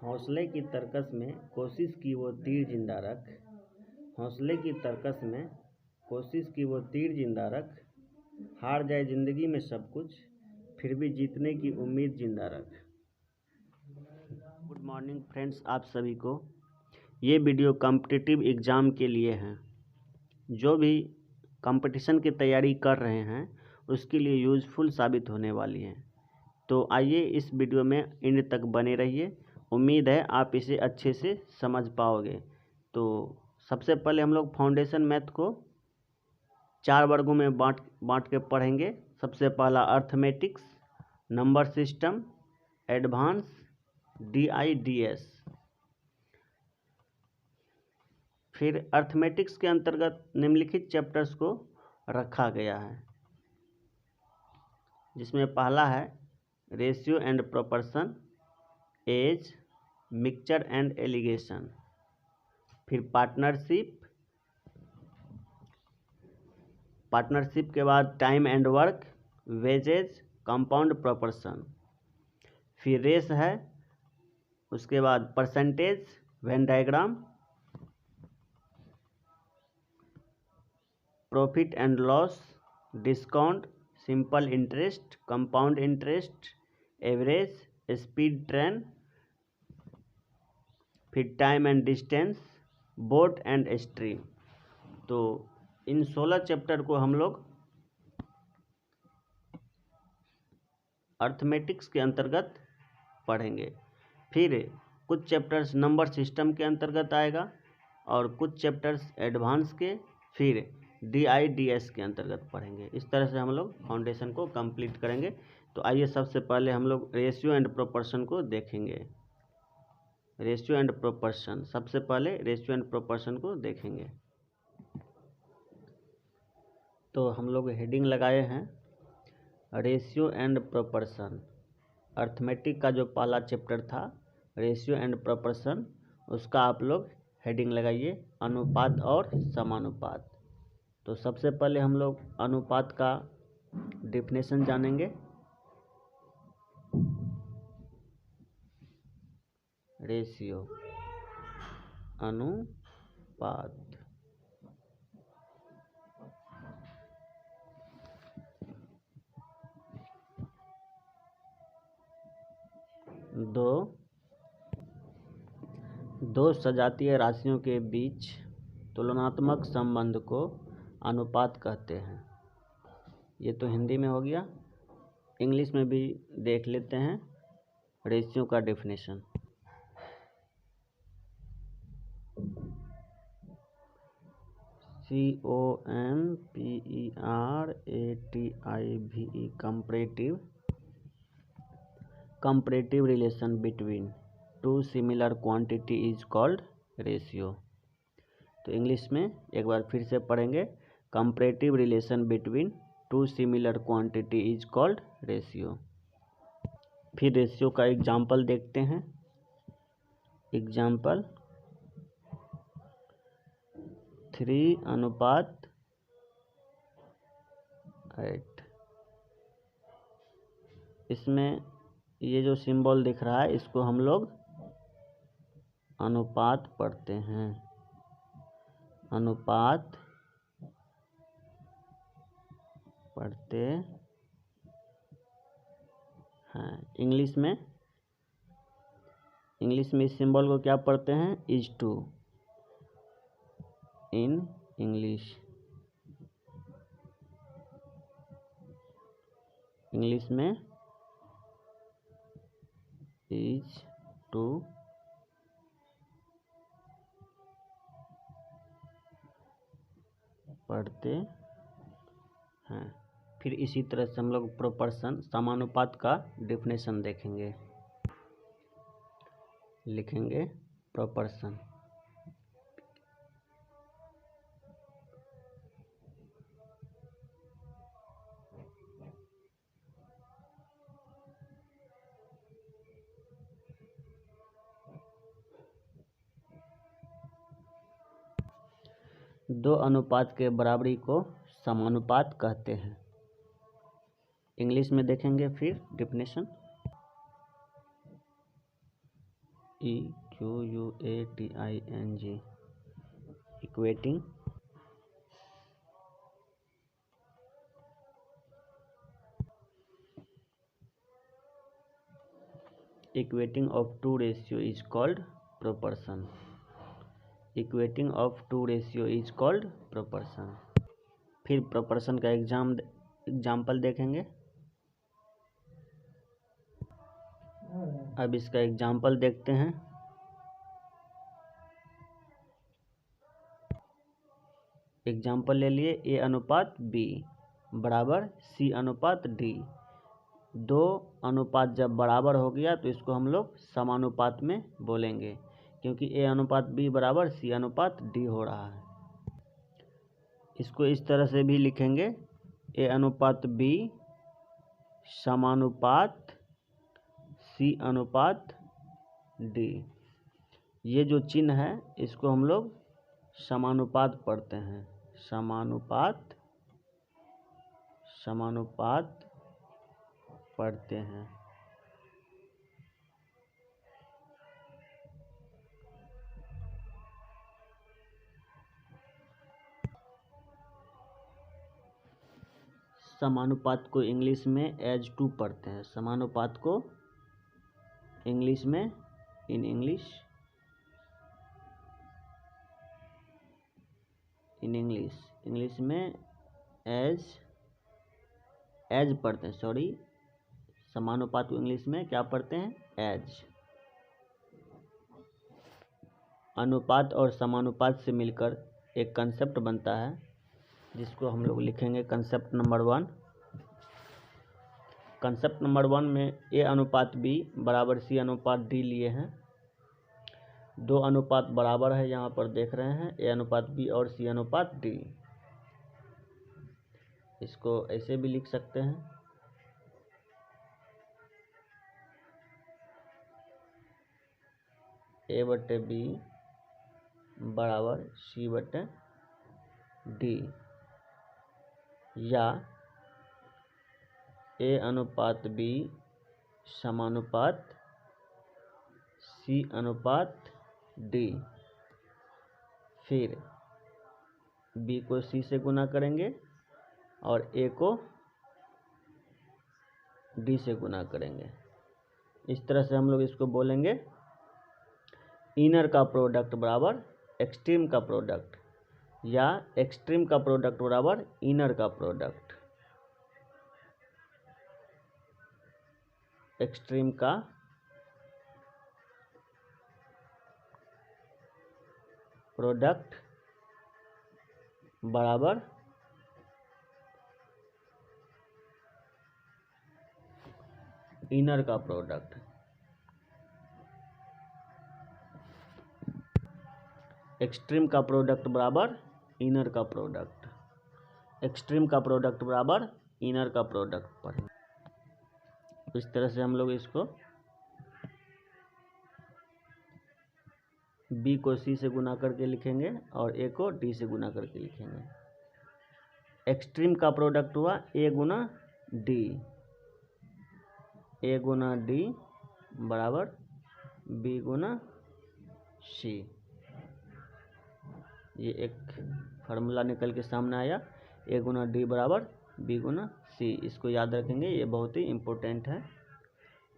हौसले की तरकस में कोशिश की वो तीर जिंदा रख, हौसले की तरकस में कोशिश की वो तीर जिंदा रख, हार जाए ज़िंदगी में सब कुछ फिर भी जीतने की उम्मीद जिंदा रख। गुड मॉर्निंग फ्रेंड्स, आप सभी को ये वीडियो कॉम्पिटिटिव एग्ज़ाम के लिए हैं। जो भी कंपटीशन की तैयारी कर रहे हैं उसके लिए यूज़फुल साबित होने वाली है। तो आइए इस वीडियो में एंड तक बने रहिए। उम्मीद है आप इसे अच्छे से समझ पाओगे। तो सबसे पहले हम लोग फाउंडेशन मैथ को 4 वर्गों में बांट के पढ़ेंगे। सबसे पहला arithmetics, number system, advance, DIDS। फिर अर्थमेटिक्स के अंतर्गत निम्नलिखित चैप्टर्स को रखा गया है, जिसमें पहला है ratio and proportion, age, mixture and alligation. फिर पार्टनरशिप के बाद time and work, wages, compound proportion. फिर रेस है, उसके बाद percentage, Venn diagram, profit and loss, discount, simple interest, compound interest, average, speed train. फिर time and distance, boat and stream. तो इन 16 चैप्टर को हम लोग अर्थमेटिक्स के अंतर्गत पढ़ेंगे। फिर कुछ चैप्टर्स नंबर सिस्टम के अंतर्गत आएगा और कुछ चैप्टर्स एडवांस के, फिर DIDS के अंतर्गत पढ़ेंगे। इस तरह से हम लोग फाउंडेशन को कंप्लीट करेंगे। तो आइए सबसे पहले हम लोग रेशियो एंड प्रोपोर्शन को देखेंगे। रेशियो एंड प्रोपोर्शन, सबसे पहले रेशियो एंड प्रोपोर्शन को देखेंगे। तो हम लोग हेडिंग लगाए हैं रेशियो एंड प्रोपोर्शन। अर्थमेटिक का जो पहला चैप्टर था रेशियो एंड प्रोपोर्शन, उसका आप लोग हेडिंग लगाइए अनुपात और समानुपात। तो सबसे पहले हम लोग अनुपात का डेफिनेशन जानेंगे। रेशियो, अनुपात। दो सजातीय राशियों के बीच तुलनात्मक संबंध को अनुपात कहते हैं। ये तो हिंदी में हो गया। इंग्लिश में भी देख लेते हैं रेशियो का definition. COMPARATIVE, comparative relation between two similar quantity is called ratio। तो इंग्लिश में एक बार फिर से पढ़ेंगे, comparative relation between two similar quantity is called ratio. फिर रेशियो का एग्जाम्पल देखते हैं। एग्जाम्पल 3:8। इसमें ये जो सिंबल दिख रहा है इसको हम लोग अनुपात पढ़ते हैं। अनुपात पढ़ते हैं। इंग्लिश में इस सिंबल को क्या पढ़ते हैं? इज टू इन इंग्लिश में इज टू पढ़ते हैं। फिर इसी तरह से हम लोग प्रोपोर्शन, समानुपात का डेफिनेशन देखेंगे। लिखेंगे प्रोपोर्शन। दो अनुपात के बराबरी को समानुपात कहते हैं। इंग्लिश में देखेंगे फिर definition. EQUATING, equating of two ratio is called proportion. Equating of two ratio is called proportion. फिर proportion का एग्जाम्पल देखेंगे। अब इसका एग्जाम्पल देखते हैं। एग्जाम्पल ले लिए, A अनुपात B बराबर C अनुपात D। दो अनुपात जब बराबर हो गया तो इसको हम लोग समानुपात में बोलेंगे, क्योंकि A अनुपात B बराबर C अनुपात D हो रहा है। इसको इस तरह से भी लिखेंगे, A अनुपात B समानुपात C अनुपात D। ये जो चिन्ह है इसको हम लोग समानुपात पढ़ते हैं। समानुपात पढ़ते हैं। समानुपात को इंग्लिश में एज टू पढ़ते हैं। समानुपात को इंग्लिश में इंग्लिश में एज पढ़ते हैं। समानुपात को इंग्लिश में क्या पढ़ते हैं? एज। अनुपात और समानुपात से मिलकर एक कंसेप्ट बनता है, जिसको हम लोग लिखेंगे कंसेप्ट नंबर 1। कंसेप्ट नंबर 1 में A अनुपात B बराबर C अनुपात D लिए हैं। दो अनुपात बराबर है, यहाँ पर देख रहे हैं, A अनुपात B और C अनुपात D। इसको ऐसे भी लिख सकते हैं, A/B बराबर C/D, या A अनुपात B समानुपात C अनुपात D। फिर B को C से गुना करेंगे और A को D से गुना करेंगे। इस तरह से हम लोग इसको बोलेंगे, इनर का प्रोडक्ट बराबर एक्सट्रीम का प्रोडक्ट, या एक्सट्रीम का प्रोडक्ट बराबर इनर का प्रोडक्ट। एक्सट्रीम का प्रोडक्ट बराबर इनर का प्रोडक्ट। एक्सट्रीम का प्रोडक्ट बराबर इनर का प्रोडक्ट। एक्सट्रीम का प्रोडक्ट बराबर इनर का प्रोडक्ट पर। इस तरह से हम लोग इसको B को C से गुना करके लिखेंगे और A को D से गुना करके लिखेंगे। एक्सट्रीम का प्रोडक्ट हुआ A Guna D। A Guna D बराबर B गुना C। ये एक फार्मूला निकल के सामने आया, A गुना D बराबर B गुना C। इसको याद रखेंगे, ये बहुत ही इम्पोर्टेंट है।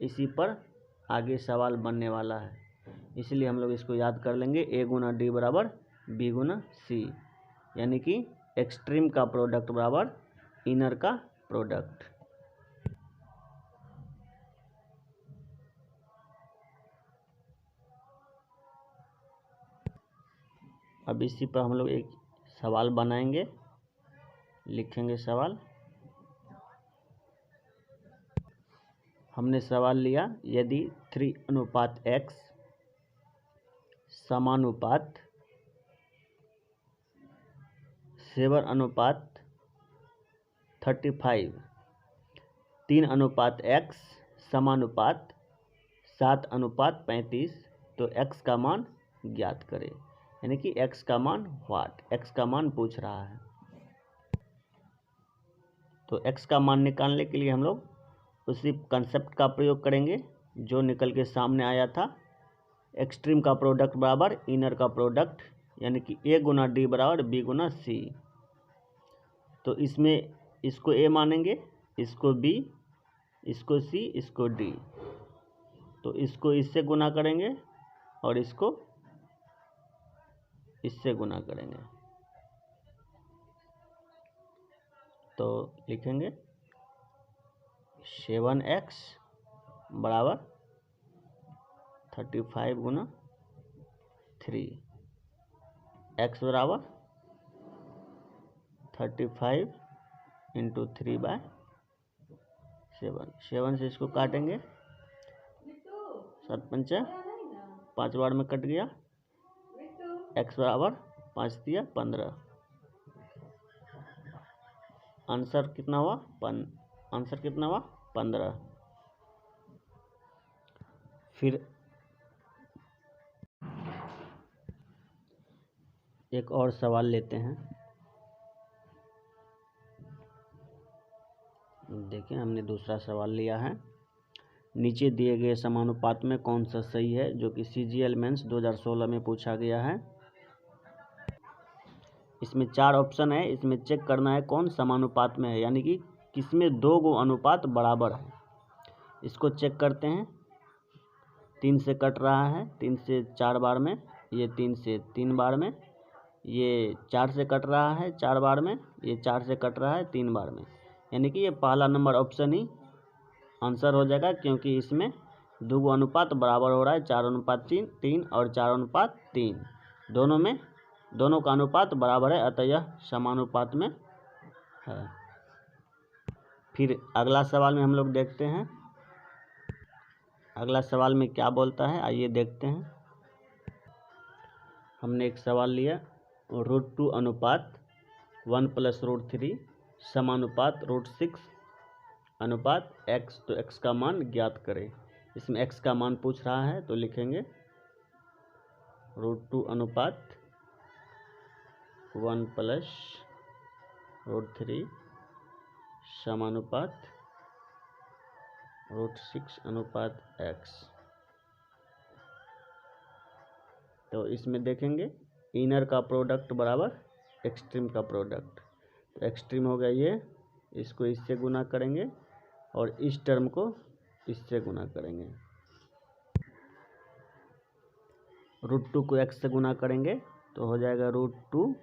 इसी पर आगे सवाल बनने वाला है, इसलिए हम लोग इसको याद कर लेंगे। A गुना D बराबर B गुना C, यानी कि एक्सट्रीम का प्रोडक्ट बराबर इनर का प्रोडक्ट। अब इसी पर हम लोग एक सवाल बनाएंगे, लिखेंगे सवाल। हमने सवाल लिया, यदि 3 अनुपात x समानुपात 7 अनुपात 35, 3 अनुपात x समानुपात 7 अनुपात 35, तो x का मान ज्ञात करें। यानी कि x का मान x का मान पूछ रहा है। तो x का मान निकालने के लिए हम लोग उसी कंसेप्ट का प्रयोग करेंगे जो निकल के सामने आया था। एक्सट्रीम का प्रोडक्ट बराबर इनर का प्रोडक्ट, यानी कि ए गुना डी बराबर बी गुना सी। तो इसमें इसको ए मानेंगे, इसको बी, इसको सी, इसको डी। तो इसको इससे गुना करेंगे और इसको इससे गुना करेंगे। तो लिखेंगे 7x बराबर 35 गुना 3, x बराबर 35 इंटू 3/7। 7 से इसको काटेंगे, 7 पंचा 5 बार में कट गया। x बराबर 5 दिया 15। आंसर कितना हुआ? आंसर कितना हुआ? 15। फिर एक और सवाल लेते हैं। देखिए, हमने दूसरा सवाल लिया है। नीचे दिए गए समानुपात में कौन सा सही है, जो कि CGL मेंस 2016 में पूछा गया है। इसमें 4 ऑप्शन है, इसमें चेक करना है कौन समानुपात में है, यानी कि किसमें 2 गो अनुपात बराबर है। इसको चेक करते हैं। 3 से कट रहा है, 3 से 4 बार में, ये 3 से 3 बार में, ये 4 से कट रहा है 4 बार में, ये 4 से कट रहा है 3 बार में, यानी कि ये पहला नंबर ऑप्शन ही आंसर हो जाएगा, क्योंकि इसमें 2 गो अनुपात बराबर हो रहा है, 4:3 और 4:3 दोनों का अनुपात बराबर है, अतः यह समानुपात में है। फिर अगला सवाल में हम लोग देखते हैं, अगला सवाल में क्या बोलता है, आइए देखते हैं। हमने एक सवाल लिया, √2 अनुपात 1 + √3 समानुपात √6 अनुपात x। तो x का मान ज्ञात करें। इसमें x का मान पूछ रहा है, तो लिखेंगे √2 अनुपात 1 + √3 समानुपात √6 अनुपात x। तो इसमें देखेंगे इनर का प्रोडक्ट बराबर एक्सट्रीम का प्रोडक्ट। तो एक्सट्रीम हो गया ये, इसको इससे गुना करेंगे और इस टर्म को इससे गुना करेंगे। √2 को x से गुना करेंगे तो हो जाएगा √2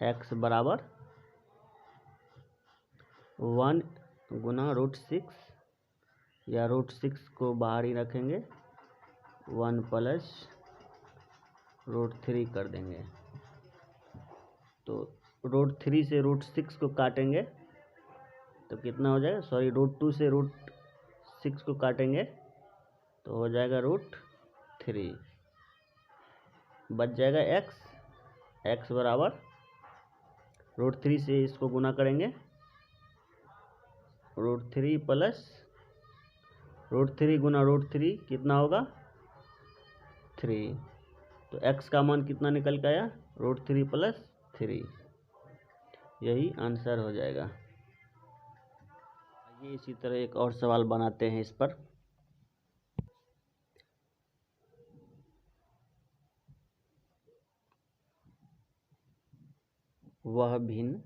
x बराबर 1 गुना √6, या √6 को बाहर ही रखेंगे, 1 + √3 कर देंगे। तो √3 से √6 को काटेंगे तो कितना हो जाएगा, सॉरी √2 से √6 को काटेंगे तो हो जाएगा √3, बच जाएगा x बराबर √3 से इसको गुना करेंगे, √3 + √3 गुना √3 कितना होगा 3। तो x का मान कितना निकल के आया, √3 + 3, यही आंसर हो जाएगा। ये इसी तरह एक और सवाल बनाते हैं इस पर। वह भिन्न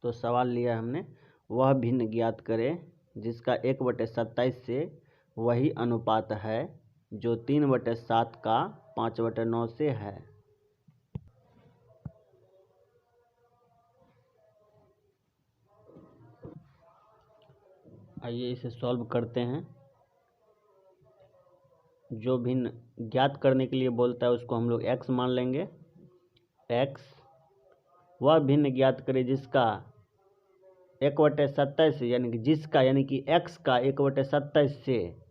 तो सवाल लिया हमने, वह भिन्न ज्ञात करें जिसका 1/27 से वही अनुपात है जो 3/7 का 5/9 से है। आइए इसे सॉल्व करते हैं। जो भिन्न ज्ञात करने के लिए बोलता है उसको हम लोग x मान लेंगे। x वह भिन्न ज्ञात करें जिसका 1/27 से, यानी कि जिसका, यानी कि x का 1/27 से,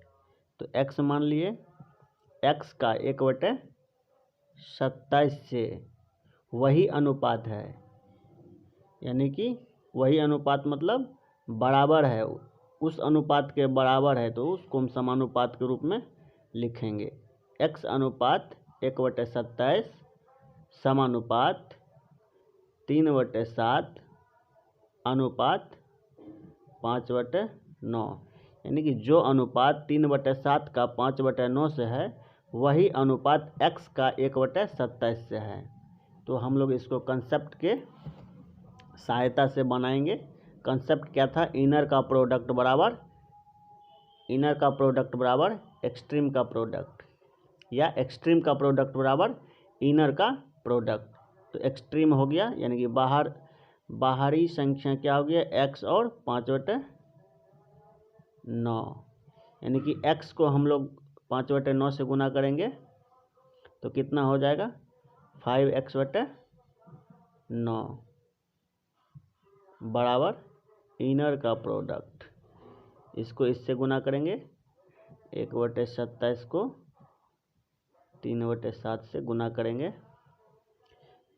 तो x मान लिए, x का 1/27 से वही अनुपात है, यानी कि वही अनुपात मतलब बराबर है, उस अनुपात के बराबर है तो उसको हम समानुपात के रूप में लिखेंगे। x अनुपात 1/27 समानुपात 3/7 अनुपात 5/9, यानी कि जो अनुपात 3/7 का 5/9 से है वही अनुपात x का 1/27 से है। तो हम लोग इसको कंसेप्ट के सहायता से बनाएंगे। कंसेप्ट क्या था? इनर का प्रोडक्ट बराबर एक्सट्रीम का प्रोडक्ट, या एक्सट्रीम का प्रोडक्ट बराबर इनर का प्रोडक्ट। तो एक्सट्रीम हो गया यानी कि बाहरी संख्या क्या हो गया? x और 5/9, यानी कि x को हम लोग 5/9 से गुना करेंगे तो कितना हो जाएगा? 5x/9 बराबर इनर का प्रोडक्ट। इसको इससे गुना करेंगे, 1/27 को 3/7 से गुना करेंगे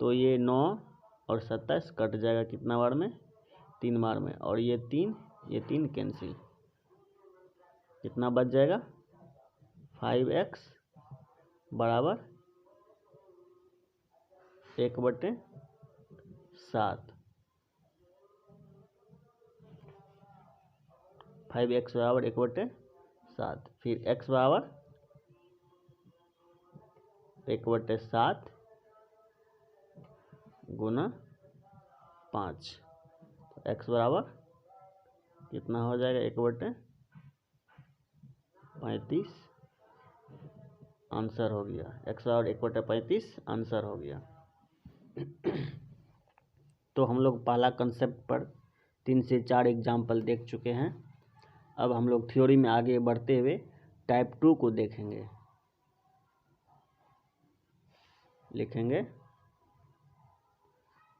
तो ये 9 और 27 कट जाएगा कितना बार में? 3 बार में। और ये 3 कैंसिल, कितना बच जाएगा? 5x बराबर 1/7। 5x बराबर 1/7। फिर x बराबर 1/7 गुना 5। तो x बराबर कितना हो जाएगा? 1/35 आंसर हो गया। x बराबर 1/35 आंसर हो गया। तो हम लोग पहला कंसेप्ट पर 3 से 4 एग्जाम्पल देख चुके हैं। अब हम लोग थ्योरी में आगे बढ़ते हुए टाइप 2 को देखेंगे। लिखेंगे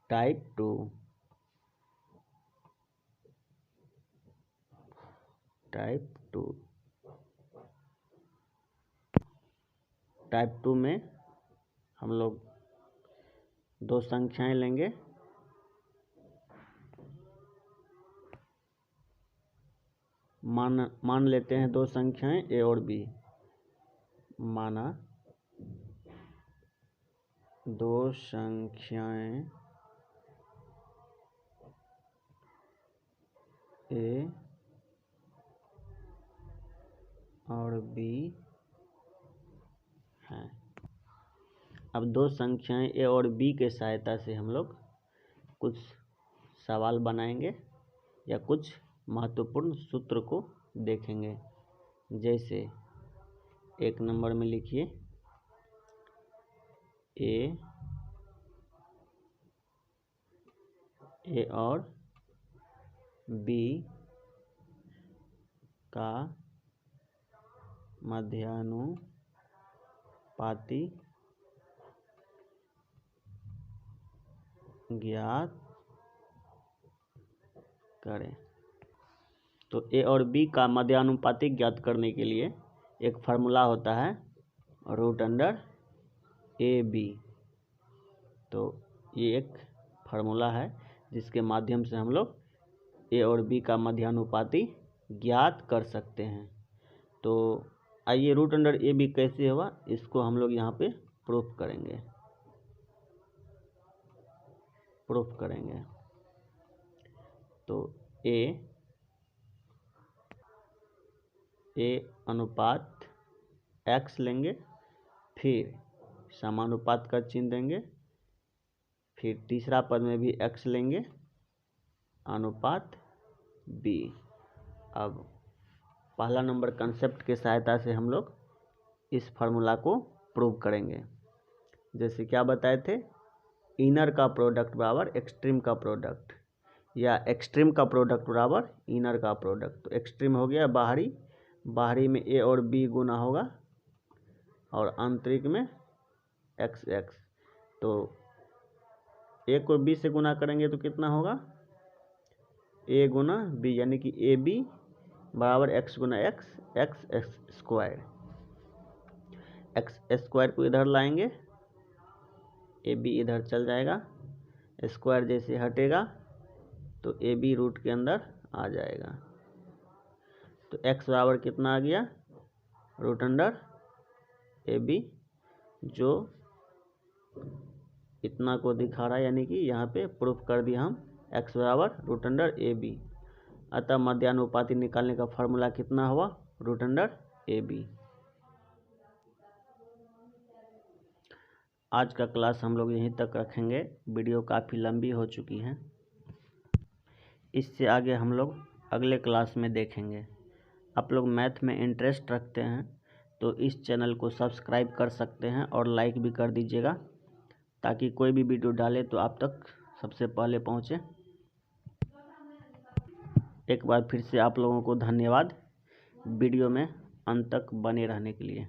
टाइप 2। टाइप 2 में हम लोग 2 संख्याएं लेंगे। मान लेते हैं 2 संख्याएं a और b। माना 2 संख्याएं a और b हैं। अब 2 संख्याएं a और b के सहायता से हम लोग कुछ सवाल बनाएंगे या कुछ महत्वपूर्ण सूत्र को देखेंगे। जैसे 1 नंबर में लिखिए a और b का मध्यानुपाती ज्ञात करें। तो a और b का मध्यानुपाती ज्ञात करने के लिए एक फार्मूला होता है √AB। तो ये एक फार्मूला है जिसके माध्यम से हम लोग a और b का मध्यानुपाती ज्ञात कर सकते हैं। तो आइए √AB कैसे होगा इसको हम लोग यहाँ पे प्रूफ करेंगे। तो a अनुपात x लेंगे, फिर समानुपात का चिन्ह देंगे, फिर तीसरा पद में भी x लेंगे, अनुपात b। अब पहला नंबर कंसेप्ट के सहायता से हम लोग इस फार्मूला को प्रूव करेंगे। जैसे क्या बताए थे? इनर का प्रोडक्ट बराबर एक्सट्रीम का प्रोडक्ट, या एक्सट्रीम का प्रोडक्ट बराबर इनर का प्रोडक्ट। तो एक्सट्रीम हो गया बाहरी में a और b गुना होगा और आंतरिक में x। तो a को b से गुना करेंगे तो कितना होगा? a गुना b, यानी कि ab बराबर x गुना x स्क्वायर। x स्क्वायर को इधर लाएंगे, ab इधर चल जाएगा, स्क्वायर जैसे हटेगा तो ab रूट के अंदर आ जाएगा। तो x बराबर कितना आ गया, रूट अंडर ए बी, जो इतना को दिखा रहा है, यानी कि यहाँ पे प्रूफ कर दिया हम x बराबर रूट अंडर ए बी। अतः मध्यानुपाती निकालने का फॉर्मूला कितना हुआ, रूट अंडर ए बी। आज का क्लास हम लोग यहीं तक रखेंगे, वीडियो काफ़ी लंबी हो चुकी है। इससे आगे हम लोग अगले क्लास में देखेंगे। आप लोग मैथ में इंटरेस्ट रखते हैं तो इस चैनल को सब्सक्राइब कर सकते हैं और लाइक भी कर दीजिएगा, ताकि कोई भी वीडियो डाले तो आप तक सबसे पहले पहुंचे। एक बार फिर से आप लोगों को धन्यवाद वीडियो में अंत तक बने रहने के लिए।